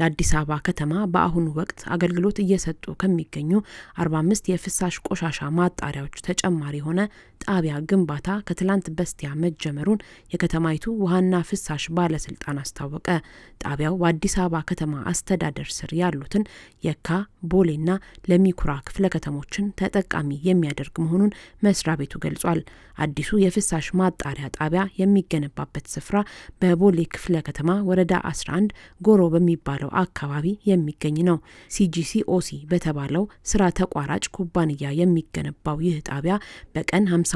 የአዲስ አበባ ከተማ በአሁኑ ወቅት አገልግሎት እየሰጡ ከሚገኙ 45 የፍሳሽ ቆሻሻ ማጣሪያዎች ተጨማሪ የሆነ ጣቢያ ግንባታ ከትላንት በስቲያ መጀመሩን የከተማይቱ ውሃና ፍሳሽ ባለስልጣን አስታወቀ። ጣቢያው በአዲስ አበባ ከተማ አስተዳደር ስር ያሉትን የካ፣ ቦሌና ለሚኩራ ክፍለ ከተሞችን ተጠቃሚ የሚያደርግ መሆኑን መስሪያ ቤቱ ገልጿል። አዲሱ የፍሳሽ ማጣሪያ ጣቢያ የሚገነባበት ስፍራ በቦሌ ክፍለ ከተማ ወረዳ 11 ጎሮ በሚባለው አካባቢ የሚገኝ ነው። ሲጂሲኦሲ በተባለው ስራ ተቋራጭ ኩባንያ የሚገነባው ይህ ጣቢያ በቀን 52000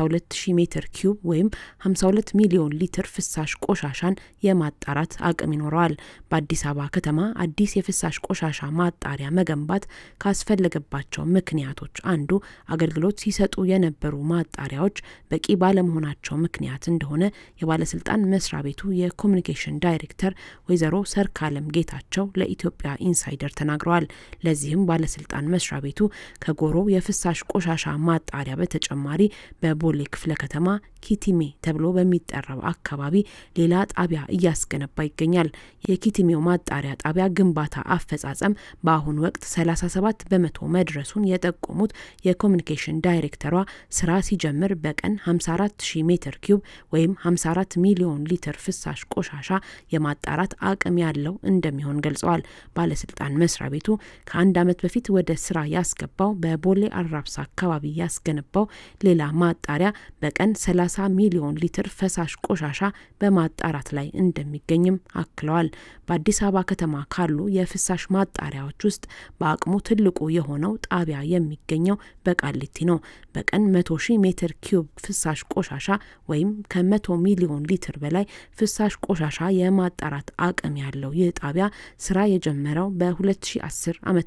ሜትር ኪዩብ ወይም 52 ሚሊዮን ሊትር ፍሳሽ ቆሻሻን የማጣራት አቅም ይኖረዋል። በአዲስ አበባ ከተማ አዲስ የፍሳሽ ቆሻሻ ማጣሪያ መገንባት ካስፈለገባቸው ምክንያቶች አንዱ አገልግሎት ሲሰጡ የነበሩ ማጣሪያዎች በቂ ባለመሆናቸው ምክንያት እንደሆነ የባለስልጣን መስሪያ ቤቱ የኮሚኒኬሽን ዳይሬክተር ወይዘሮ ሰርካለም ጌታቸው ለኢትዮጵያ ኢንሳይደር ተናግረዋል። ለዚህም ባለስልጣን መስሪያ ቤቱ ከጎሮ የፍሳሽ ቆሻሻ ማጣሪያ በተጨማሪ በቦሌ ክፍለ ከተማ ኪቲሜ ተብሎ በሚጠራው አካባቢ ሌላ ጣቢያ እያስገነባ ይገኛል። የኪቲሜው ማጣሪያ ጣቢያ ግንባታ አፈጻጸም በአሁኑ ወቅት 37 በመቶ መድረሱን የጠቆሙት የኮሚኒኬሽን ዳይሬክተሯ ስራ ሲጀምር በቀን 54000 ሜትር ኪዩብ ወይም 54 ሚሊዮን ሊትር ፍሳሽ ቆሻሻ የማጣራት አቅም ያለው እንደሚሆን ገልጸዋል። ባለስልጣን መስሪያ ቤቱ ከአንድ ዓመት በፊት ወደ ስራ ያስገባው በቦሌ አራብሳ አካባቢ ያስገነባው ሌላ ማጣሪያ በቀን 30 ሚሊዮን ሊትር ፈሳሽ ቆሻሻ በማጣራት ላይ እንደሚገኝም አክለዋል። በአዲስ አበባ ከተማ ካሉ የፍሳሽ ማጣሪያዎች ውስጥ በአቅሙ ትልቁ የሆነው ጣቢያ የሚገኘው በቃሊቲ ነው። በቀን 100,000 ሜትር ኪዩብ ፍሳሽ ቆሻሻ ወይም ከ100 ሚሊዮን ሊትር በላይ ፍሳሽ ቆሻሻ የማጣራት አቅም ያለው ይህ ጣቢያ ስራ የጀመረው በ2010 ዓ.ም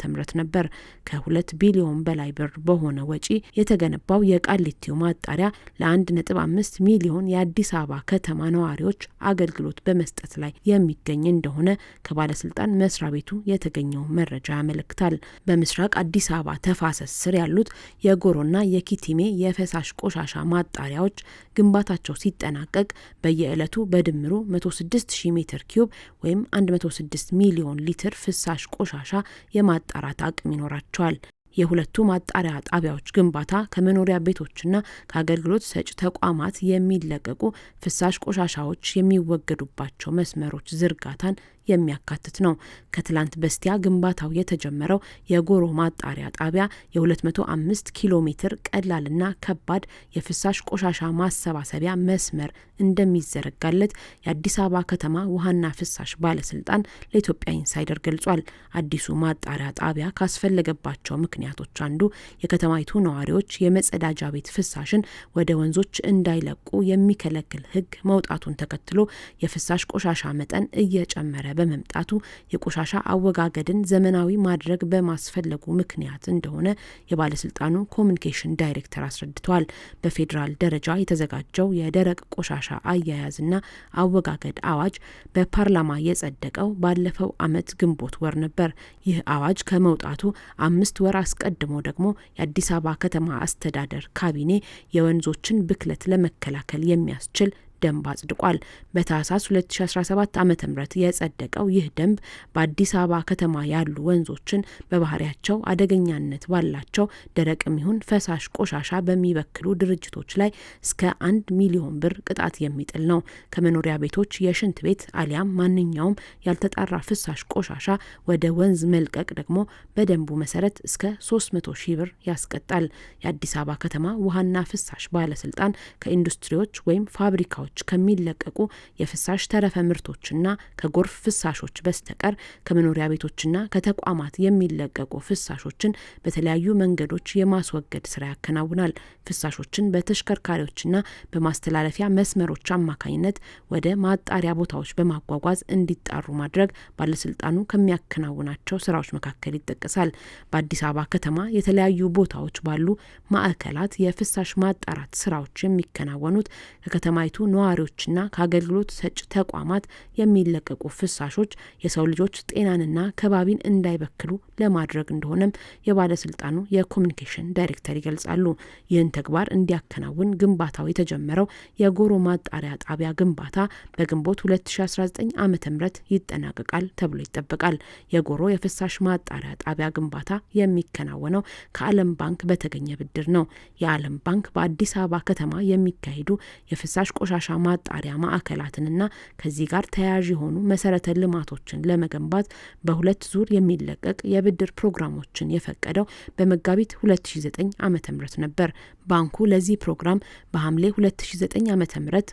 ነበር። ከ2 ቢሊዮን በላይ ብር በሆነ ወጪ የተገነባው የቃሊቲው ማጣሪያ ለ1.5 ሚሊዮን የአዲስ አበባ ከተማ ነዋሪዎች አገልግሎት በመስጠት ላይ የሚገኝ እንደሆነ ከባለስልጣን መስሪያ ቤቱ የተገኘው መረጃ ያመለክታል። በምስራቅ አዲስ አበባ ተፋሰስ ስር ያሉት የጎሮና የኪቲሜ የፈሳሽ ቆሻሻ ማጣሪያዎች ግንባታቸው ሲጠናቀቅ በየዕለቱ በድምሩ 106,000 ሜትር ኪዩብ ወይም 106 ሚሊዮን ሊትር ፍሳሽ ቆሻሻ የማጣራት አቅም ይኖራቸዋል። የሁለቱ ማጣሪያ ጣቢያዎች ግንባታ ከመኖሪያ ቤቶችና ከአገልግሎት ሰጪ ተቋማት የሚለቀቁ ፍሳሽ ቆሻሻዎች የሚወገዱባቸው መስመሮች ዝርጋታን የሚያካትት ነው። ከትላንት በስቲያ ግንባታው የተጀመረው የጎሮ ማጣሪያ ጣቢያ የ205 ኪሎ ሜትር ቀላልና ከባድ የፍሳሽ ቆሻሻ ማሰባሰቢያ መስመር እንደሚዘረጋለት የአዲስ አበባ ከተማ ውሃና ፍሳሽ ባለስልጣን ለኢትዮጵያ ኢንሳይደር ገልጿል። አዲሱ ማጣሪያ ጣቢያ ካስፈለገባቸው ምክንያቶች አንዱ የከተማይቱ ነዋሪዎች የመጸዳጃ ቤት ፍሳሽን ወደ ወንዞች እንዳይለቁ የሚከለክል ሕግ መውጣቱን ተከትሎ የፍሳሽ ቆሻሻ መጠን እየጨመረ በመምጣቱ የቆሻሻ አወጋገድን ዘመናዊ ማድረግ በማስፈለጉ ምክንያት እንደሆነ የባለስልጣኑ ኮሚኒኬሽን ዳይሬክተር አስረድተዋል። በፌዴራል ደረጃ የተዘጋጀው የደረቅ ቆሻሻ አያያዝና አወጋገድ አዋጅ በፓርላማ የጸደቀው ባለፈው ዓመት ግንቦት ወር ነበር። ይህ አዋጅ ከመውጣቱ 5 ወር አስቀድሞ ደግሞ የአዲስ አበባ ከተማ አስተዳደር ካቢኔ የወንዞችን ብክለት ለመከላከል የሚያስችል ደንብ አጽድቋል። በታህሳስ 2017 ዓ.ም የጸደቀው ይህ ደንብ በአዲስ አበባ ከተማ ያሉ ወንዞችን በባህሪያቸው አደገኛነት ባላቸው ደረቅም ይሁን ፈሳሽ ቆሻሻ በሚበክሉ ድርጅቶች ላይ እስከ 1 ሚሊዮን ብር ቅጣት የሚጥል ነው። ከመኖሪያ ቤቶች የሽንት ቤት አሊያም ማንኛውም ያልተጣራ ፍሳሽ ቆሻሻ ወደ ወንዝ መልቀቅ ደግሞ በደንቡ መሰረት እስከ 300,000 ብር ያስቀጣል። የአዲስ አበባ ከተማ ውሃና ፍሳሽ ባለስልጣን ከኢንዱስትሪዎች ወይም ፋብሪካዎች ከሚለቀቁ የፍሳሽ ተረፈ ምርቶችና ከጎርፍ ፍሳሾች በስተቀር ከመኖሪያ ቤቶችና ከተቋማት የሚለቀቁ ፍሳሾችን በተለያዩ መንገዶች የማስወገድ ስራ ያከናውናል። ፍሳሾችን በተሽከርካሪዎችና በማስተላለፊያ መስመሮች አማካኝነት ወደ ማጣሪያ ቦታዎች በማጓጓዝ እንዲጣሩ ማድረግ ባለስልጣኑ ከሚያከናውናቸው ስራዎች መካከል ይጠቀሳል። በአዲስ አበባ ከተማ የተለያዩ ቦታዎች ባሉ ማዕከላት የፍሳሽ ማጣራት ስራዎች የሚከናወኑት ከከተማይቱ ነዋሪዎችና ከአገልግሎት ሰጪ ተቋማት የሚለቀቁ ፍሳሾች የሰው ልጆች ጤናንና ከባቢን እንዳይበክሉ ለማድረግ እንደሆነም የባለስልጣኑ የኮሚኒኬሽን ዳይሬክተር ይገልጻሉ። ይህን ተግባር እንዲያከናውን ግንባታው የተጀመረው የጎሮ ማጣሪያ ጣቢያ ግንባታ በግንቦት 2019 ዓ.ም ይጠናቀቃል ተብሎ ይጠበቃል። የጎሮ የፍሳሽ ማጣሪያ ጣቢያ ግንባታ የሚከናወነው ከዓለም ባንክ በተገኘ ብድር ነው። የዓለም ባንክ በአዲስ አበባ ከተማ የሚካሄዱ የፍሳሽ ቆሻሻ ማጣሪያ ማዕከላትንና ከዚህ ጋር ተያያዥ የሆኑ መሰረተ ልማቶችን ለመገንባት በሁለት ዙር የሚለቀቅ የብድር ፕሮግራሞችን የፈቀደው በመጋቢት 2009 ዓ.ም ነበር። ባንኩ ለዚህ ፕሮግራም በሐምሌ 2009 ዓ.ም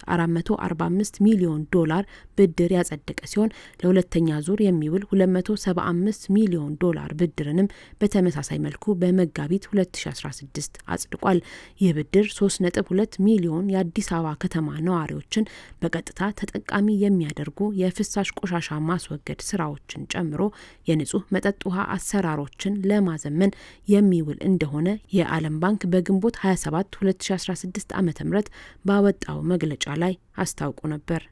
445 ሚሊዮን ዶላር ብድር ያጸደቀ ሲሆን ለሁለተኛ ዙር የሚውል 275 ሚሊዮን ዶላር ብድርንም በተመሳሳይ መልኩ በመጋቢት 2016 አጽድቋል። ይህ ብድር 3.2 ሚሊዮን የአዲስ አበባ ከተማ ነዋሪዎችን በቀጥታ ተጠቃሚ የሚያደርጉ የፍሳሽ ቆሻሻ ማስወገድ ስራዎችን ጨምሮ የንጹህ መጠጥ ውሃ አሰራሮችን ለማዘመን የሚውል እንደሆነ የዓለም ባንክ በግንቦት 27 2016 ዓ.ም ባወጣው መግለጫ ላይ አስታውቆ ነበር።